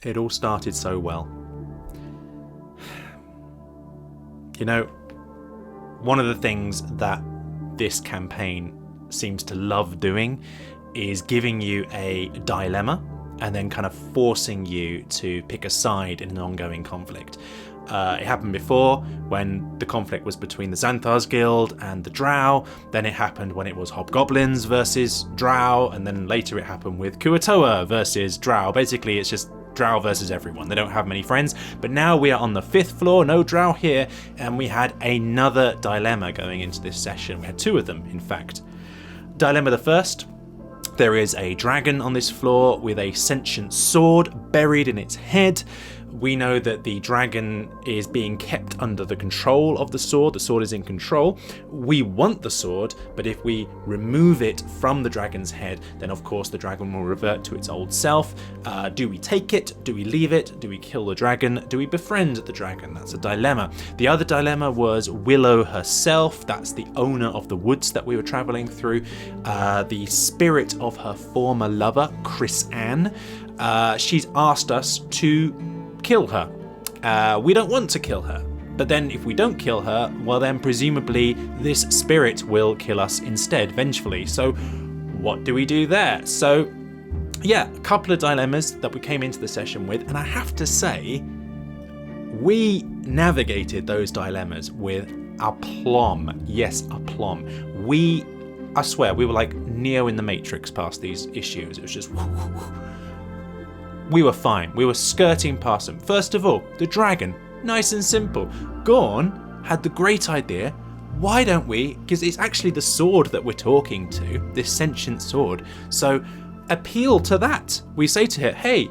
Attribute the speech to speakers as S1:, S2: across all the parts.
S1: It all started so well. You know, one of the things that this campaign seems to love doing is giving you a dilemma and then kind of forcing you to pick a side in an ongoing conflict. It happened before when the conflict was between the Xanthars Guild and the Drow. Then it happened when it was Hobgoblins versus Drow, and then later it happened with Kuatoa versus Drow. Basically, it's just Drow versus everyone. They don't have many friends. But now we are on the 5th floor, no Drow here, and we had another dilemma going into this session. We had 2 of them, in fact. Dilemma the first. There is a dragon on this floor with a sentient sword buried in its head. We know that the dragon is being kept under the control of the sword. The sword is in control. We want the sword, but if we remove it from the dragon's head, then of course the dragon will revert to its old self. Do we take it? Do we leave it? Do we kill the dragon? Do we befriend the dragon? That's a dilemma. The other dilemma was Willow herself. That's the owner of the woods that we were traveling through. The spirit of her former lover, Chris Ann. She's asked us to kill her. We don't want to kill her, but then if we don't kill her, well then presumably this spirit will kill us instead, vengefully. So what do we do there? So yeah, a couple of dilemmas that we came into the session with, and I have to say we navigated those dilemmas with aplomb. Yes, aplomb. I swear, we were like Neo in the Matrix past these issues. It was just we were fine. We were skirting past them. First of all, the dragon. Nice and simple. Gorn had the great idea. Why don't we, because it's actually the sword that we're talking to, this sentient sword. So appeal to that. We say to her, hey,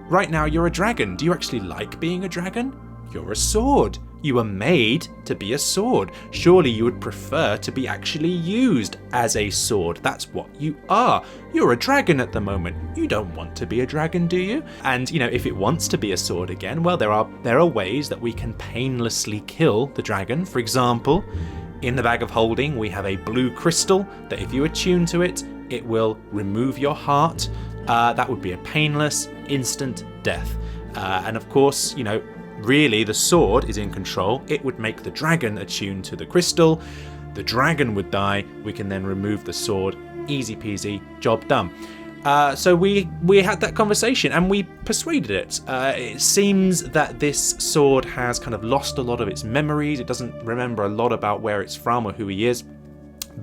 S1: right now you're a dragon. Do you actually like being a dragon? You're a sword. You were made to be a sword. Surely you would prefer to be actually used as a sword. That's what you are. You're a dragon at the moment. You don't want to be a dragon, do you? And, you know, if it wants to be a sword again, well, there are ways that we can painlessly kill the dragon. For example, in the bag of holding, we have a blue crystal that if you attune to it, it will remove your heart. That would be a painless, instant death. And of course, you know, really, the sword is in control. It would make the dragon attune to the crystal. The dragon would die. We can then remove the sword. Easy peasy, job done. So we had that conversation and we persuaded it. It seems that this sword has kind of lost a lot of its memories. It doesn't remember a lot about where it's from or who he is.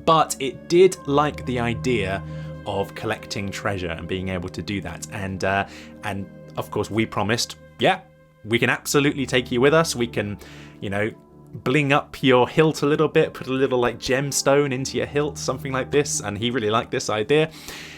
S1: But it did like the idea of collecting treasure and being able to do that. And of course, we promised, yeah, we can absolutely take you with us. We can, you know, bling up your hilt a little bit, put a little like gemstone into your hilt, something like this. And he really liked this idea.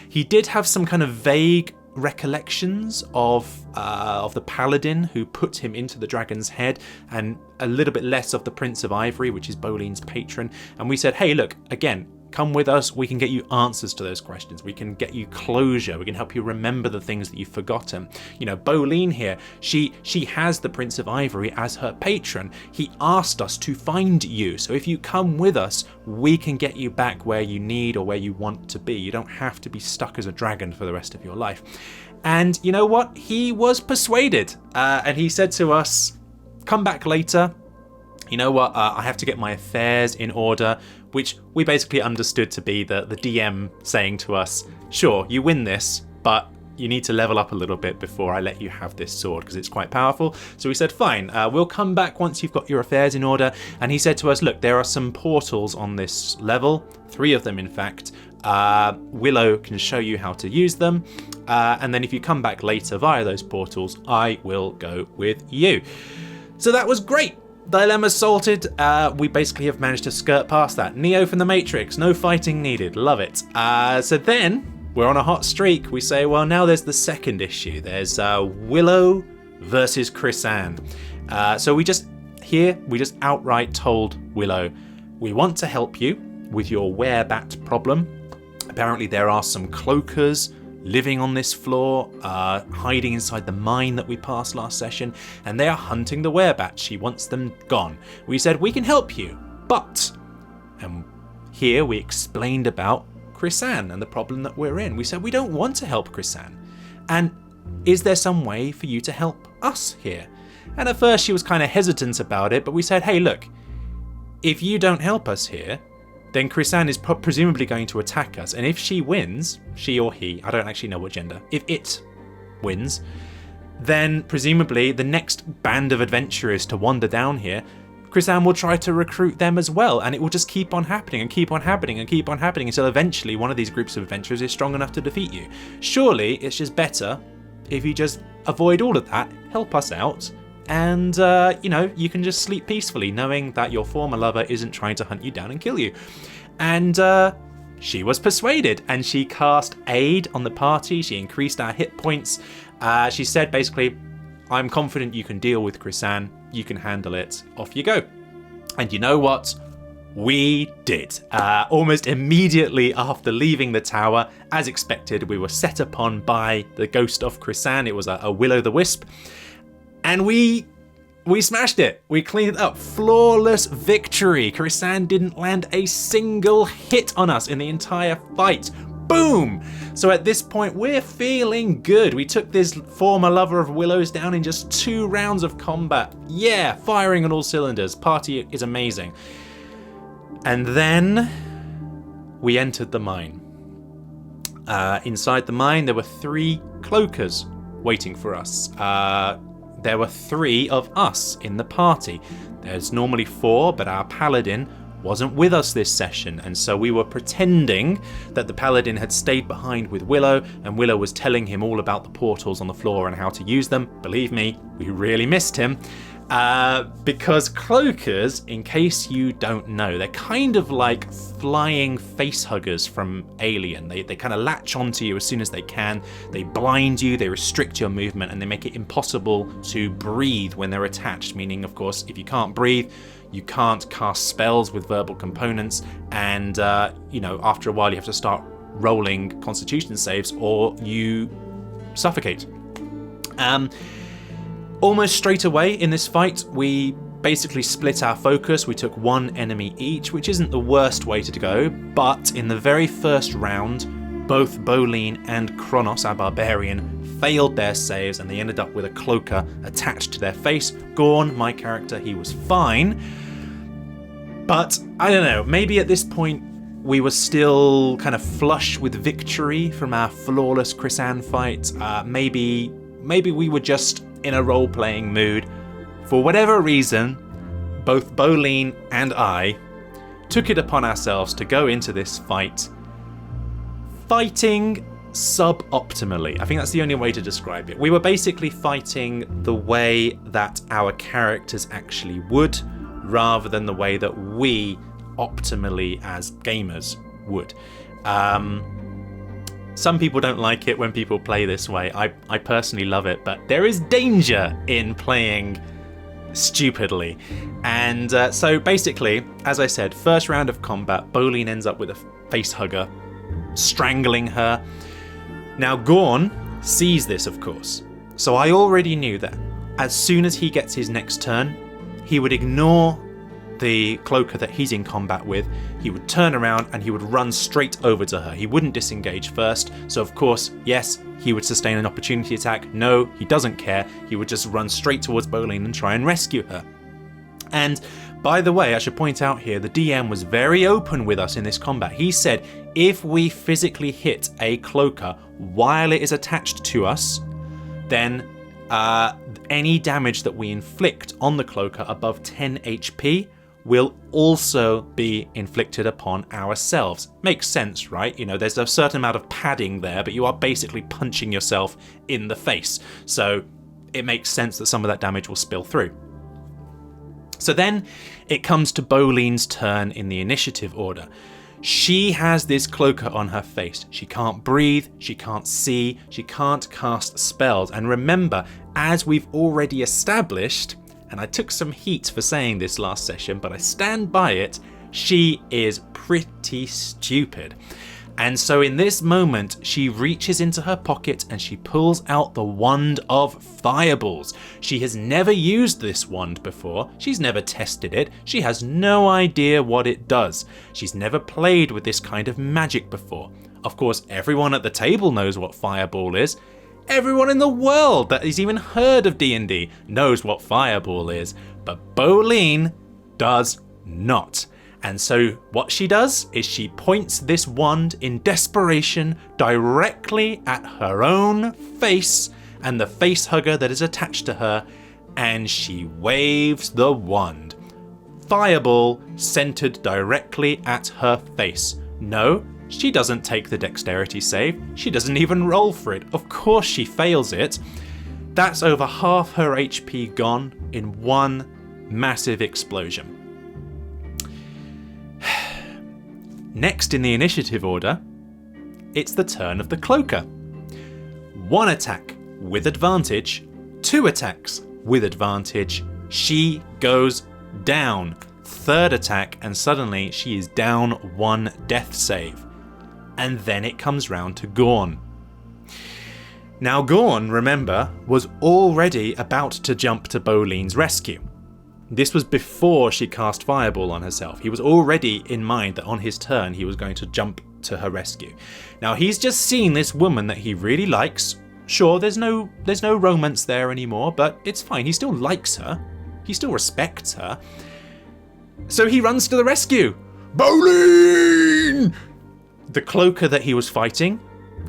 S1: He did have some kind of vague recollections of the paladin who put him into the dragon's head, and a little bit less of the Prince of Ivory, which is Boleyn's patron. And we said, hey, look, again, come with us. We can get you answers to those questions. We can get you closure. We can help you remember the things that you've forgotten. You know, Boleyn here, she has the Prince of Ivory as her patron. He asked us to find you. So if you come with us, we can get you back where you need or where you want to be. You don't have to be stuck as a dragon for the rest of your life. And you know what? He was persuaded. And he said to us, come back later. You know what, I have to get my affairs in order, which we basically understood to be the DM saying to us, sure, you win this, but you need to level up a little bit before I let you have this sword because it's quite powerful. So we said, fine, we'll come back once you've got your affairs in order. And he said to us, look, there are some portals on this level, 3 of them in fact. Willow can show you how to use them. And then if you come back later via those portals, I will go with you. So that was great. Dilemma sorted. We basically have managed to skirt past that. Neo from the Matrix, no fighting needed. Love it. So then we're on a hot streak. We say, well, now there's the second issue. There's Willow versus Chris Ann. So we just outright told Willow, we want to help you with your werebat problem. Apparently there are some cloakers living on this floor, hiding inside the mine that we passed last session, and they are hunting the werebat. She wants them gone. We said, we can help you, but... And here we explained about Chris Ann and the problem that we're in. We said, we don't want to help Chris Ann. And is there some way for you to help us here? And at first she was kind of hesitant about it, but we said, hey, look, if you don't help us here, then Chrysan is presumably going to attack us. And if she wins, she or he, I don't actually know what gender, if it wins, then presumably the next band of adventurers to wander down here, Chrysan will try to recruit them as well, and it will just keep on happening and keep on happening and keep on happening until eventually one of these groups of adventurers is strong enough to defeat you. Surely it's just better if you just avoid all of that, help us out, and you can just sleep peacefully knowing that your former lover isn't trying to hunt you down and kill you. And she was persuaded, and she cast aid on the party. She increased our hit points. She said basically, I'm confident you can deal with Chrysan, you can handle it, off you go. And you know what? We did. Almost immediately after leaving the tower, as expected, we were set upon by the ghost of Chrysan. It was a will-o'-the-wisp. And we smashed it. We cleaned it up. Flawless victory. Chrysan didn't land a single hit on us in the entire fight. Boom! So at this point, we're feeling good. We took this former lover of Willow's down in just 2 rounds of combat. Yeah, firing on all cylinders. Party is amazing. And then we entered the mine. Inside the mine, there were 3 cloakers waiting for us. There were 3 of us in the party. There's normally 4, but our paladin wasn't with us this session, and so we were pretending that the paladin had stayed behind with Willow, and Willow was telling him all about the portals on the floor and how to use them. Believe me, we really missed him. Because cloakers, in case you don't know, they're kind of like flying facehuggers from Alien. They kind of latch onto you as soon as they can. They blind you, they restrict your movement, and they make it impossible to breathe when they're attached. Meaning, of course, if you can't breathe, you can't cast spells with verbal components, and after a while you have to start rolling constitution saves or you suffocate. Almost straight away in this fight, we basically split our focus. We took 1 enemy each, which isn't the worst way to go, but in the very first round, both Bolin and Kronos, our barbarian, failed their saves, and they ended up with a cloaker attached to their face. Gorn, my character, he was fine, but I don't know, maybe at this point we were still kind of flush with victory from our flawless Chrysan fight. Maybe we were just in a role-playing mood. For whatever reason, both Bolin and I took it upon ourselves to go into this fight fighting suboptimally. I think that's the only way to describe it. We were basically fighting the way that our characters actually would, rather than the way that we optimally as gamers would. Some people don't like it when people play this way. I personally love it, but there is danger in playing stupidly. And so basically, as I said, first round of combat, Bolin ends up with a facehugger, strangling her. Now Gorn sees this, of course. So I already knew that as soon as he gets his next turn, he would ignore the cloaker that he's in combat with. He would turn around and he would run straight over to her. He wouldn't disengage first. So of course, yes, he would sustain an opportunity attack. No, he doesn't care. He would just run straight towards Bolin and try and rescue her. And by the way, I should point out here, the DM was very open with us in this combat. He said, if we physically hit a cloaker while it is attached to us, then any damage that we inflict on the cloaker above 10 HP will also be inflicted upon ourselves. Makes sense, right? You know, there's a certain amount of padding there, but you are basically punching yourself in the face. So it makes sense that some of that damage will spill through. So then it comes to Bolin's turn in the initiative order. She has this cloaker on her face. She can't breathe, she can't see, she can't cast spells. And remember, as we've already established, and I took some heat for saying this last session, but I stand by it, she is pretty stupid. And so in this moment, she reaches into her pocket and she pulls out the wand of fireballs. She has never used this wand before. She's never tested it. She has no idea what it does. She's never played with this kind of magic before. Of course, everyone at the table knows what fireball is. Everyone in the world that has even heard of D&D knows what Fireball is, but Bolene does not. And so what she does is she points this wand in desperation directly at her own face and the face hugger that is attached to her, and she waves the wand. Fireball centered directly at her face. No, she doesn't take the dexterity save. She doesn't even roll for it. Of course she fails it. That's over half her HP gone in one massive explosion. Next in the initiative order, it's the turn of the cloaker. 1 attack with advantage, 2 attacks with advantage. She goes down. 3rd attack, and suddenly she is down 1 death save. And then it comes round to Gorn. Now Gorn, remember, was already about to jump to Bolene's rescue. This was before she cast Fireball on herself. He was already in mind that on his turn he was going to jump to her rescue. Now he's just seen this woman that he really likes. Sure, there's no romance there anymore, but it's fine. He still likes her. He still respects her. So he runs to the rescue. Bolene! The cloaker that he was fighting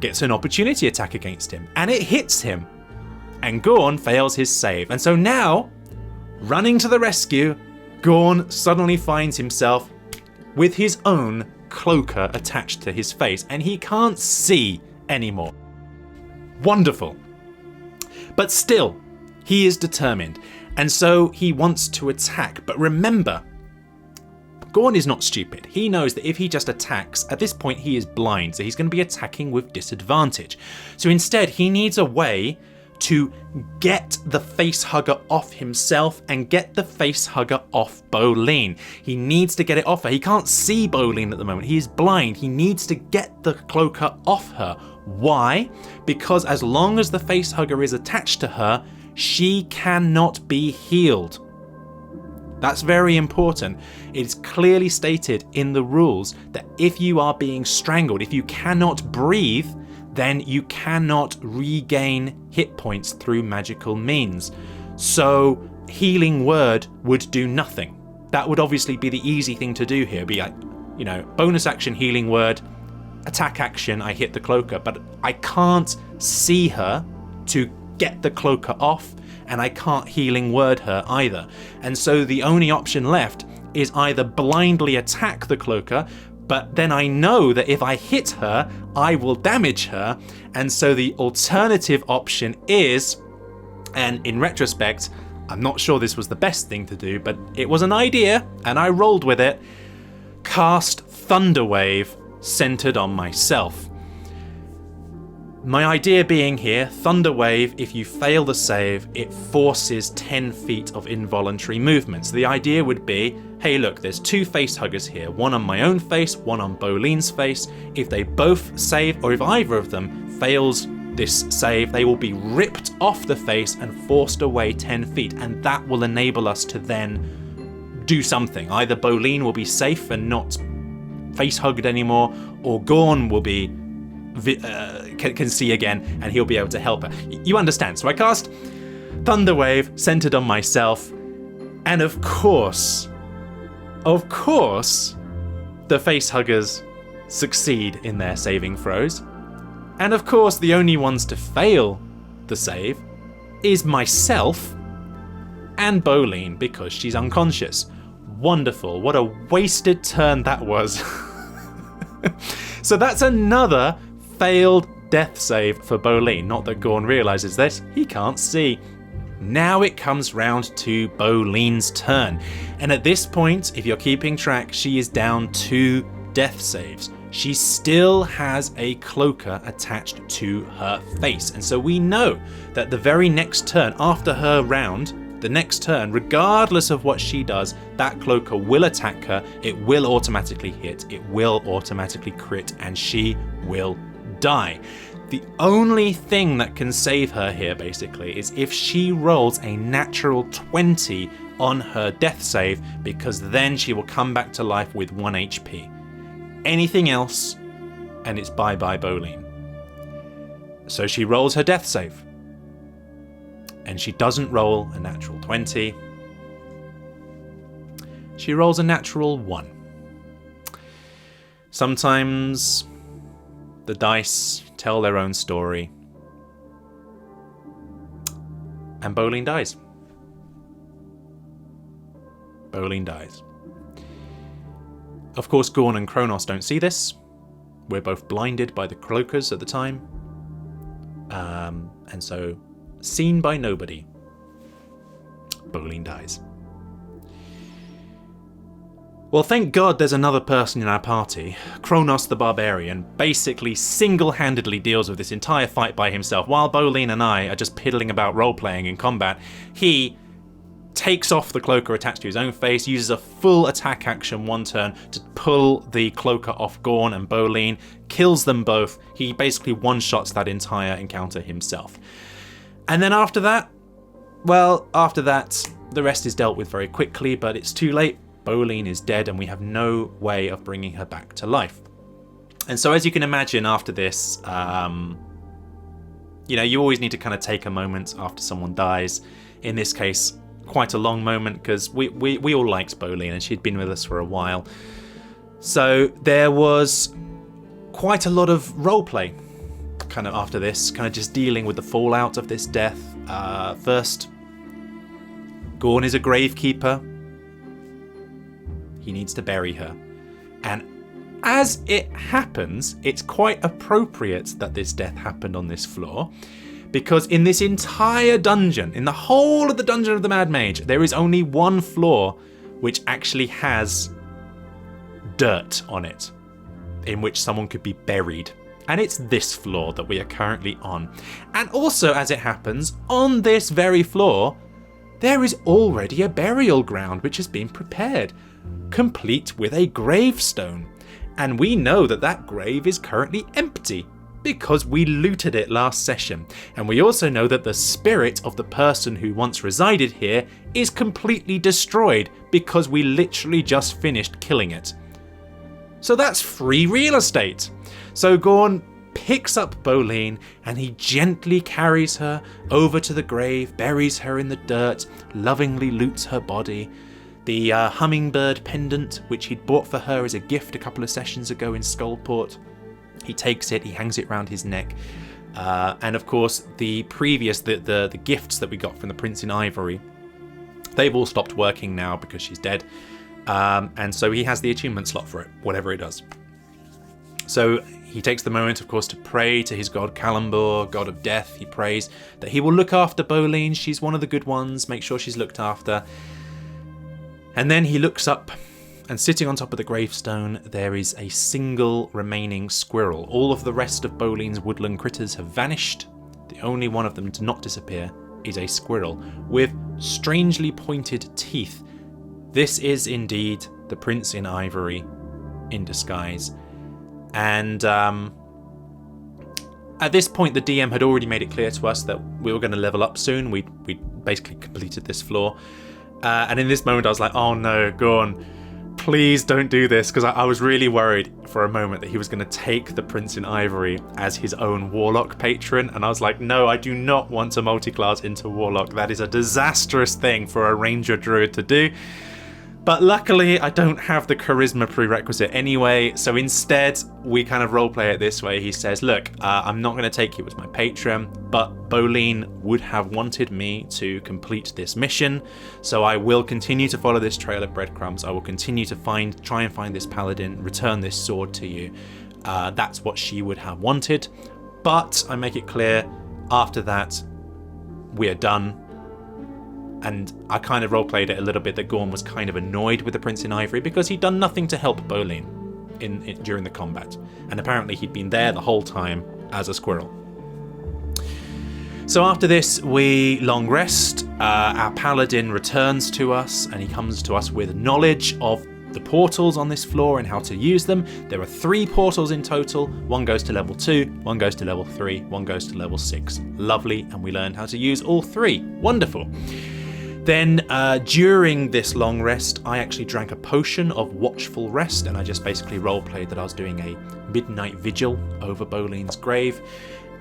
S1: gets an opportunity attack against him, and it hits him. And Gorn fails his save. And so now, running to the rescue, Gorn suddenly finds himself with his own cloaker attached to his face, and he can't see anymore. Wonderful. But still, he is determined, and so he wants to attack. But remember, Gorn is not stupid. He knows that if he just attacks, at this point he is blind, so he's going to be attacking with disadvantage. So instead, he needs a way to get the face hugger off himself and get the face hugger off Bolene. He needs to get it off her. He can't see Bolene at the moment. He is blind. He needs to get the cloaker off her. Why? Because as long as the face hugger is attached to her, she cannot be healed. That's very important. It is clearly stated in the rules that if you are being strangled, if you cannot breathe, then you cannot regain hit points through magical means. So healing word would do nothing. That would obviously be the easy thing to do here. Be like, bonus action healing word, attack action, I hit the cloaker, but I can't see her to get the cloaker off, and I can't healing word her either. And so the only option left is either blindly attack the cloaker, but then I know that if I hit her, I will damage her. And so the alternative option is, and in retrospect, I'm not sure this was the best thing to do, but it was an idea and I rolled with it. Cast Thunderwave centered on myself. My idea being here, Thunderwave, if you fail the save, it forces 10 feet of involuntary movement. So the idea would be, hey look, there's 2 face huggers here, one on my own face, one on Bolene's face. If they both save, or if either of them fails this save, they will be ripped off the face and forced away 10 feet, and that will enable us to then do something. Either Bolene will be safe and not face hugged anymore, or Gorn will be can see again and he'll be able to help her. You understand. So I cast Thunderwave centered on myself, and of course the face huggers succeed in their saving throws, and of course the only ones to fail the save is myself and Bolene, because she's unconscious. Wonderful. What a wasted turn that was. So that's another failed death save for Bolene. Not that Gorn realizes this, he can't see. Now it comes round to Bolene's turn, and at this point, if you're keeping track, she is down 2 death saves. She still has a cloaker attached to her face, and so we know that the very next turn after her round, the next turn, regardless of what she does, that cloaker will attack her, it will automatically hit, it will automatically crit, and she will die. The only thing that can save her here basically is if she rolls a natural 20 on her death save, because then she will come back to life with 1 HP. Anything else and it's bye bye Bolene. So she rolls her death save. And she doesn't roll a natural 20. She rolls a natural 1. Sometimes the dice tell their own story. And Bolin dies. Bolin dies. Of course, Gorn and Kronos don't see this. We're both blinded by the cloakers at the time. And so, seen by nobody, Bolin dies. Well, thank God there's another person in our party. Kronos the Barbarian basically single-handedly deals with this entire fight by himself. While Bolin and I are just piddling about role-playing in combat, he takes off the cloaker attached to his own face, uses a full attack action 1 turn to pull the cloaker off Gorn and Bolin, kills them both. He basically one-shots that entire encounter himself. And then after that, the rest is dealt with very quickly, but it's too late. Bolin is dead and we have no way of bringing her back to life. And so as you can imagine after this, you always need to kind of take a moment after someone dies. In this case, quite a long moment because we all liked Bolin and she'd been with us for a while. So there was quite a lot of roleplay kind of after this, kind of just dealing with the fallout of this death. First, Gorn is a gravekeeper. He needs to bury her. And as it happens, it's quite appropriate that this death happened on this floor, because in this entire dungeon, in the whole of the Dungeon of the Mad Mage, there is only one floor which actually has dirt on it, in which someone could be buried. And it's this floor that we are currently on. And also, as it happens, on this very floor, there is already a burial ground which has been prepared, complete with a gravestone. And we know that that grave is currently empty because we looted it last session. And we also know that the spirit of the person who once resided here is completely destroyed because we literally just finished killing it. So that's free real estate. So Gorn picks up Bolin and he gently carries her over to the grave, buries her in the dirt, lovingly loots her body. The hummingbird pendant, which he'd bought for her as a gift a couple of sessions ago in Skullport, he takes it, he hangs it round his neck. And of course, the gifts that we got from the Prince in Ivory, they've all stopped working now because she's dead. And so he has the attunement slot for it, whatever it does. So he takes the moment, of course, to pray to his god Kalambor, god of death. He prays that he will look after Bolin. She's one of the good ones. Make sure she's looked after. And then he looks up, and sitting on top of the gravestone, there is a single remaining squirrel. All of the rest of Bolin's woodland critters have vanished. The only one of them to not disappear is a squirrel with strangely pointed teeth. This is indeed the Prince in Ivory in disguise. And at this point, the DM had already made it clear to us that we were going to level up soon. We'd basically completed this floor. And in this moment, I was like, oh no, Gorn, please don't do this. Because I was really worried for a moment that he was going to take the Prince in Ivory as his own Warlock patron. And I was like, no, I do not want to multi-class into Warlock. That is a disastrous thing for a Ranger Druid to do. But luckily, I don't have the charisma prerequisite anyway, so instead, we kind of roleplay it this way. He says, look, I'm not going to take you as my patron, but Bolin would have wanted me to complete this mission, so I will continue to follow this trail of breadcrumbs. I will continue to try and find this paladin, return this sword to you. That's what she would have wanted, but I make it clear, after that, we are done. And I kind of roleplayed it a little bit that Gorn was kind of annoyed with the Prince in Ivory because he'd done nothing to help Bolin during the combat. And apparently he'd been there the whole time as a squirrel. So after this, we long rest. Our paladin returns to us and he comes to us with knowledge of the portals on this floor and how to use them. There are 3 portals in total. One goes to level 2, one goes to level 3, one goes to level 6. Lovely, and we learned how to use all 3. Wonderful. Then during this long rest, I actually drank a potion of watchful rest, and I just basically roleplayed that I was doing a midnight vigil over Bolin's grave.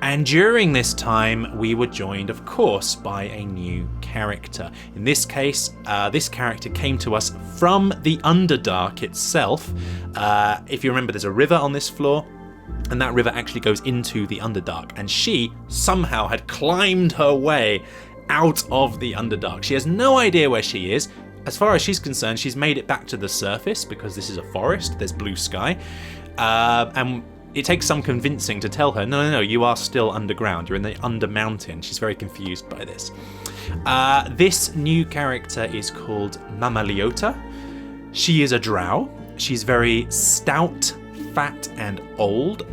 S1: And during this time, we were joined, of course, by a new character. In this case, this character came to us from the Underdark itself. If you remember, there's a river on this floor, and that river actually goes into the Underdark. And she somehow had climbed her way out of the Underdark. She has no idea where she is. As far as she's concerned, she's made it back to the surface because this is a forest, there's blue sky. And it takes some convincing to tell her, no, you are still underground. You're in the under mountain. She's very confused by this. This new character is called Mamaliota. She is a drow. She's very stout, fat, and old.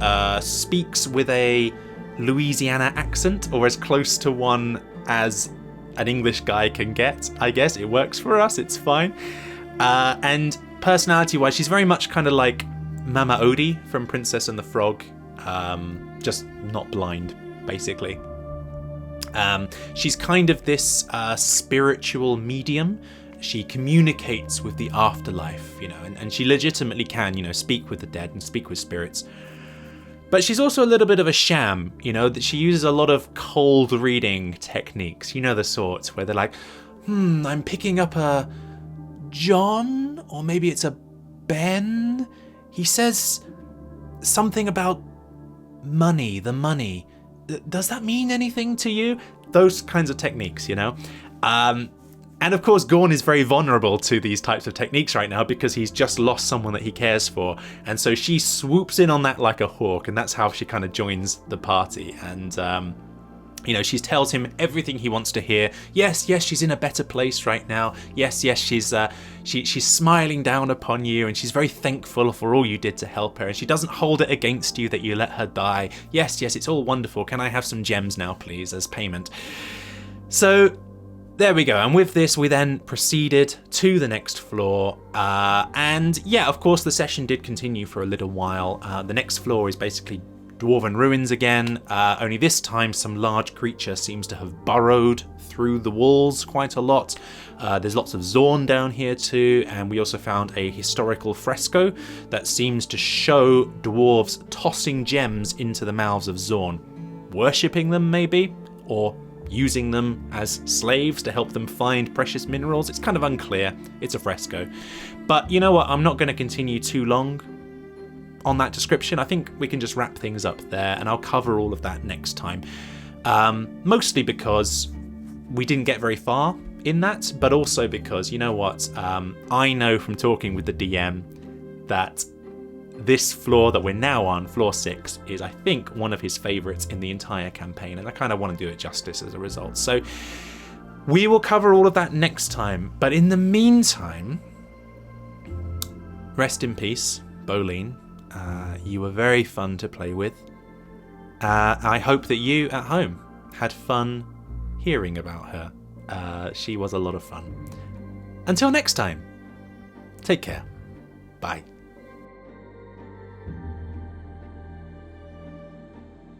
S1: Speaks with a Louisiana accent, or as close to one as an English guy can get, I guess. It works for us, it's fine. And personality-wise, she's very much kind of like Mama Odie from Princess and the Frog, just not blind, basically. She's kind of this spiritual medium. She communicates with the afterlife, and she legitimately can, speak with the dead and speak with spirits. But she's also a little bit of a sham, that she uses a lot of cold reading techniques, the sorts where they're like, I'm picking up a John, or maybe it's a Ben. He says something about money, the money. Does that mean anything to you? Those kinds of techniques, And of course, Gorn is very vulnerable to these types of techniques right now because he's just lost someone that he cares for. And so she swoops in on that like a hawk, and that's how she kind of joins the party. And, she tells him everything he wants to hear. Yes, she's in a better place right now. Yes, she's smiling down upon you, and she's very thankful for all you did to help her. And she doesn't hold it against you that you let her die. Yes, it's all wonderful. Can I have some gems now, please, as payment? So there we go, and with this we then proceeded to the next floor, and of course the session did continue for a little while. The next floor is basically dwarven ruins again, only this time some large creature seems to have burrowed through the walls quite a lot. There's lots of Zorn down here too, and we also found a historical fresco that seems to show dwarves tossing gems into the mouths of Zorn, worshipping them maybe, or using them as slaves to help them find precious minerals. It's kind of unclear. It's a fresco. But you know what? I'm not going to continue too long on that description. I think we can just wrap things up there, and I'll cover all of that next time. Mostly because we didn't get very far in that, but also because, you know what? I know from talking with the DM that this floor that we're now on, floor 6, is, I think, one of his favourites in the entire campaign, and I kind of want to do it justice as a result. So we will cover all of that next time, but in the meantime, rest in peace, Bolene. You were very fun to play with. I hope that you at home had fun hearing about her. She was a lot of fun. Until next time, take care. Bye.